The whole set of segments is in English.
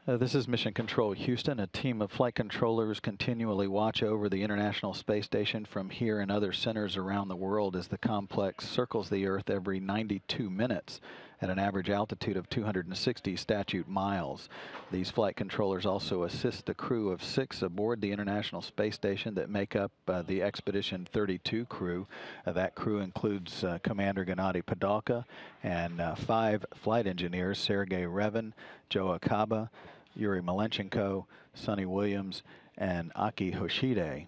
This is Mission Control Houston. A team of flight controllers continually watch over the International Space Station from here and other centers around the world as the complex circles the Earth every 92 minutes at an average altitude of 260 statute miles. These flight controllers also assist the crew of 6 aboard the International Space Station that make up the Expedition 32 crew. That crew includes Commander Gennady Padalka and 5 flight engineers, Sergei Revin, Joe Akaba, Yuri Malenchenko, Sonny Williams, and Aki Hoshide.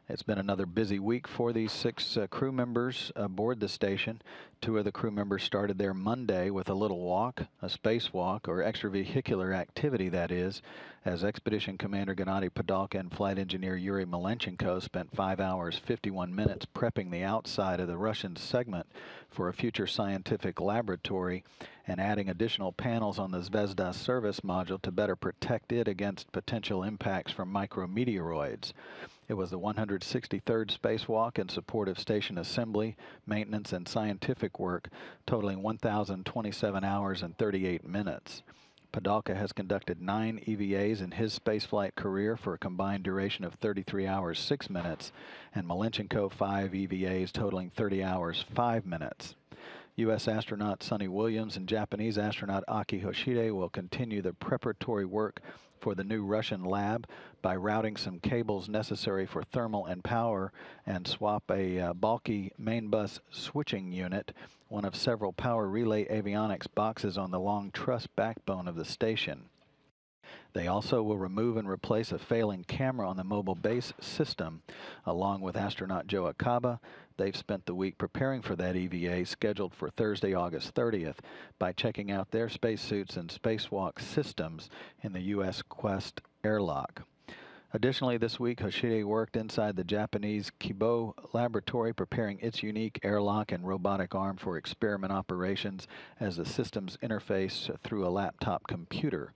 It's been another busy week for these 6 crew members aboard the station. 2 of the crew members started there Monday with a little walk, a spacewalk, or extravehicular activity, that is, as Expedition Commander Gennady Padalka and Flight Engineer Yuri Malenchenko spent 5 hours 51 minutes prepping the outside of the Russian segment for a future scientific laboratory and adding additional panels on the Zvezda service module to better protect it against potential impacts from micrometeoroids. It was the 163rd spacewalk in support of station assembly, maintenance, and scientific work, totaling 1,027 hours and 38 minutes. Padalka has conducted 9 EVAs in his spaceflight career for a combined duration of 33 hours 6 minutes, and Malenchenko 5 EVAs totaling 30 hours 5 minutes. U.S. astronaut Sonny Williams and Japanese astronaut Aki Hoshide will continue the preparatory work for the new Russian lab by routing some cables necessary for thermal and power and swap a bulky main bus switching unit, one of several power relay avionics boxes on the long truss backbone of the station. They also will remove and replace a failing camera on the mobile base system. Along with astronaut Joe Akaba, they've spent the week preparing for that EVA scheduled for Thursday, August 30th by checking out their spacesuits and spacewalk systems in the U.S. Quest airlock. Additionally, this week, Hoshide worked inside the Japanese Kibo laboratory preparing its unique airlock and robotic arm for experiment operations as the systems interface through a laptop computer.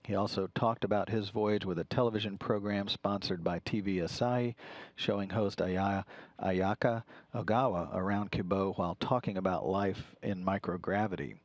He also talked about his voyage with a television program sponsored by TV Asahi, showing host Ayaka Ogawa around Kibo while talking about life in microgravity.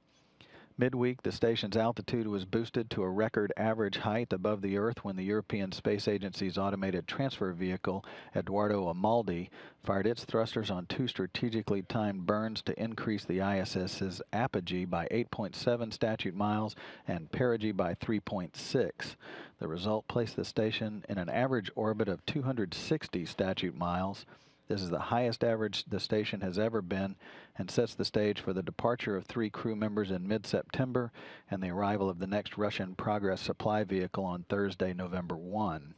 Midweek, the station's altitude was boosted to a record average height above the Earth when the European Space Agency's automated transfer vehicle, Eduardo Amaldi, fired its thrusters on 2 strategically timed burns to increase the ISS's apogee by 8.7 statute miles and perigee by 3.6. The result placed the station in an average orbit of 260 statute miles. This is the highest average the station has ever been and sets the stage for the departure of 3 crew members in mid-September and the arrival of the next Russian Progress supply vehicle on Thursday, November 1.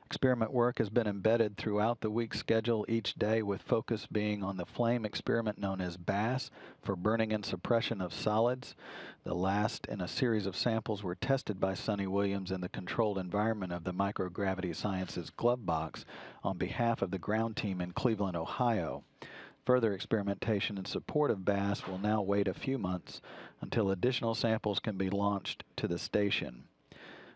Experiment work has been embedded throughout the week's schedule each day, with focus being on the flame experiment known as BASS for burning and suppression of solids. The last in a series of samples were tested by Sonny Williams in the controlled environment of the Microgravity Sciences glove box on behalf of the ground team in Cleveland, Ohio. Further experimentation in support of BASS will now wait a few months until additional samples can be launched to the station.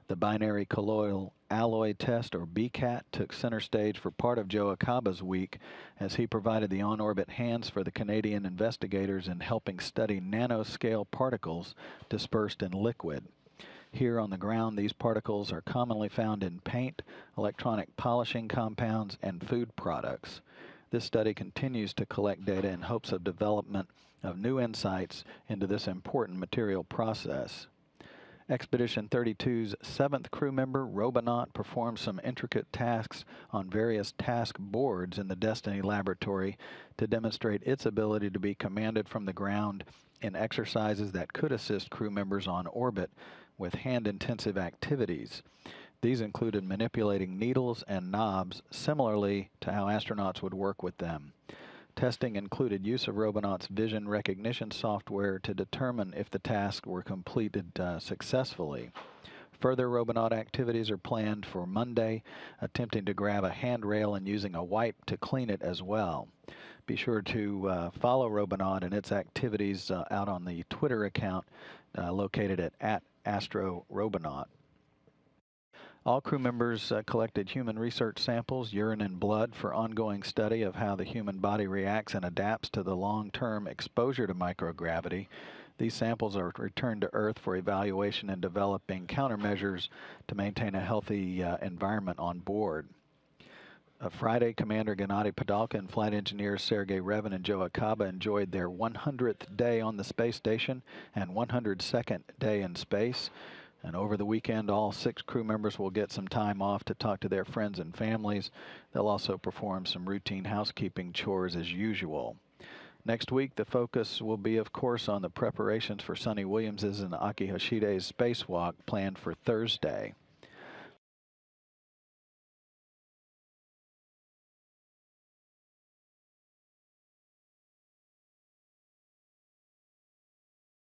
The binary colloidal alloy test, or BCAT, took center stage for part of Joe Akaba's week as he provided the on-orbit hands for the Canadian investigators in helping study nanoscale particles dispersed in liquid. Here on the ground, these particles are commonly found in paint, electronic polishing compounds, and food products. This study continues to collect data in hopes of development of new insights into this important material process. Expedition 32's 7th crew member, Robonaut, performed some intricate tasks on various task boards in the Destiny laboratory to demonstrate its ability to be commanded from the ground in exercises that could assist crew members on orbit with hand-intensive activities. These included manipulating needles and knobs, similarly to how astronauts would work with them. Testing included use of Robonaut's vision recognition software to determine if the tasks were completed successfully. Further Robonaut activities are planned for Monday, attempting to grab a handrail and using a wipe to clean it as well. Be sure to follow Robonaut and its activities out on the Twitter account located at @AstroRobonaut. All crew members collected human research samples, urine and blood, for ongoing study of how the human body reacts and adapts to the long-term exposure to microgravity. These samples are returned to Earth for evaluation and developing countermeasures to maintain a healthy environment on board. Friday, Commander Gennady Padalka and flight engineers Sergei Revin and Joe Akaba enjoyed their 100th day on the space station and 102nd day in space. And over the weekend, all 6 crew members will get some time off to talk to their friends and families. They'll also perform some routine housekeeping chores as usual. Next week, the focus will be, of course, on the preparations for Sonny Williams's and Aki Hashide's spacewalk planned for Thursday.